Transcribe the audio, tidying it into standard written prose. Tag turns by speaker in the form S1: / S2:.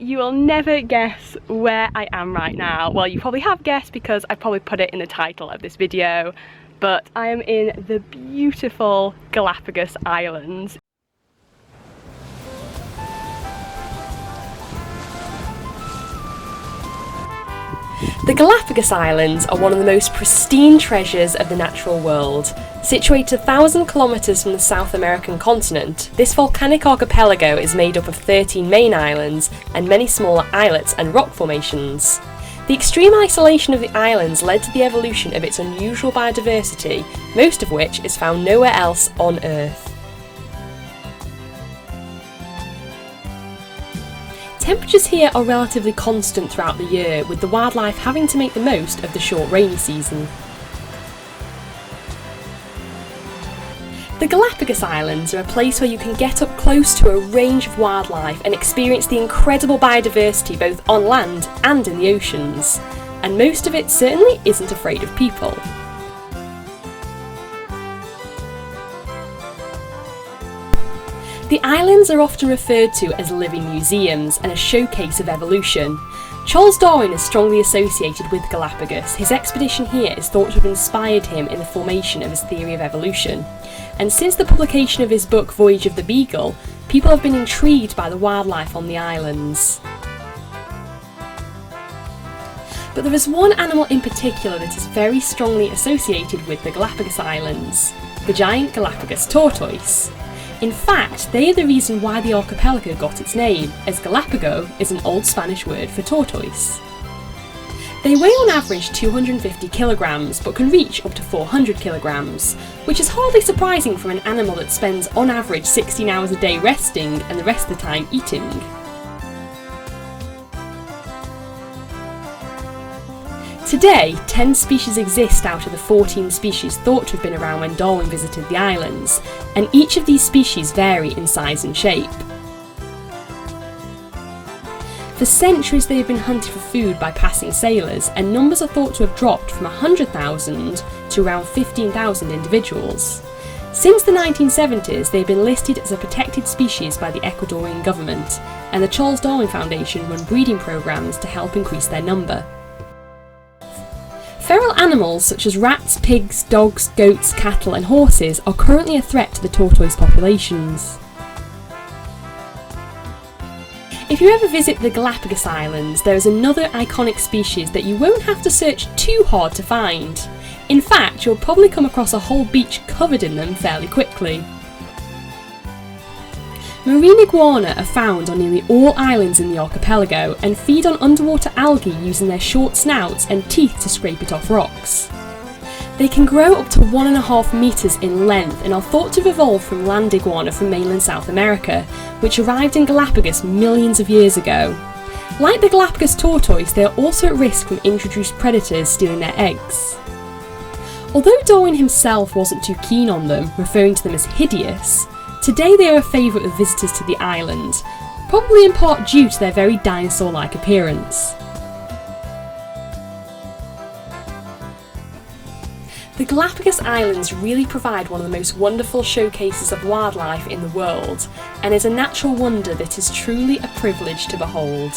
S1: you will never guess where I am right now. Well, you probably have guessed because I probably put it in the title of this video, but I am in the beautiful Galapagos Islands. The Galapagos Islands are one of the most pristine treasures of the natural world. Situated 1,000 kilometres from the South American continent, this volcanic archipelago is made up of 13 main islands and many smaller islets and rock formations. The extreme isolation of the islands led to the evolution of its unusual biodiversity, most of which is found nowhere else on Earth. Temperatures here are relatively constant throughout the year, with the wildlife having to make the most of the short rainy season. The Galapagos Islands are a place where you can get up close to a range of wildlife and experience the incredible biodiversity both on land and in the oceans. And most of it certainly isn't afraid of people. The islands are often referred to as living museums and a showcase of evolution. Charles Darwin is strongly associated with Galapagos. His expedition here is thought to have inspired him in the formation of his theory of evolution. And since the publication of his book Voyage of the Beagle, people have been intrigued by the wildlife on the islands. But there is one animal in particular that is very strongly associated with the Galapagos Islands, the giant Galapagos tortoise. In fact, they are the reason why the archipelago got its name, as Galapago is an old Spanish word for tortoise. They weigh on average 250 kilograms, but can reach up to 400 kilograms, which is hardly surprising from an animal that spends on average 16 hours a day resting and the rest of the time eating. Today, 10 species exist out of the 14 species thought to have been around when Darwin visited the islands, and each of these species vary in size and shape. For centuries they have been hunted for food by passing sailors, and numbers are thought to have dropped from 100,000 to around 15,000 individuals. Since the 1970s, they have been listed as a protected species by the Ecuadorian government, and the Charles Darwin Foundation run breeding programs to help increase their number. Feral animals such as rats, pigs, dogs, goats, cattle and horses are currently a threat to the tortoise populations. If you ever visit the Galapagos Islands, there is another iconic species that you won't have to search too hard to find. In fact, you'll probably come across a whole beach covered in them fairly quickly. Marine iguana are found on nearly all islands in the archipelago and feed on underwater algae using their short snouts and teeth to scrape it off rocks. They can grow up to 1.5 metres in length and are thought to have evolved from land iguana from mainland South America, which arrived in Galapagos millions of years ago. Like the Galapagos tortoise, they are also at risk from introduced predators stealing their eggs. Although Darwin himself wasn't too keen on them, referring to them as hideous, today they are a favourite of visitors to the island, probably in part due to their very dinosaur-like appearance. The Galapagos Islands really provide one of the most wonderful showcases of wildlife in the world, and is a natural wonder that is truly a privilege to behold.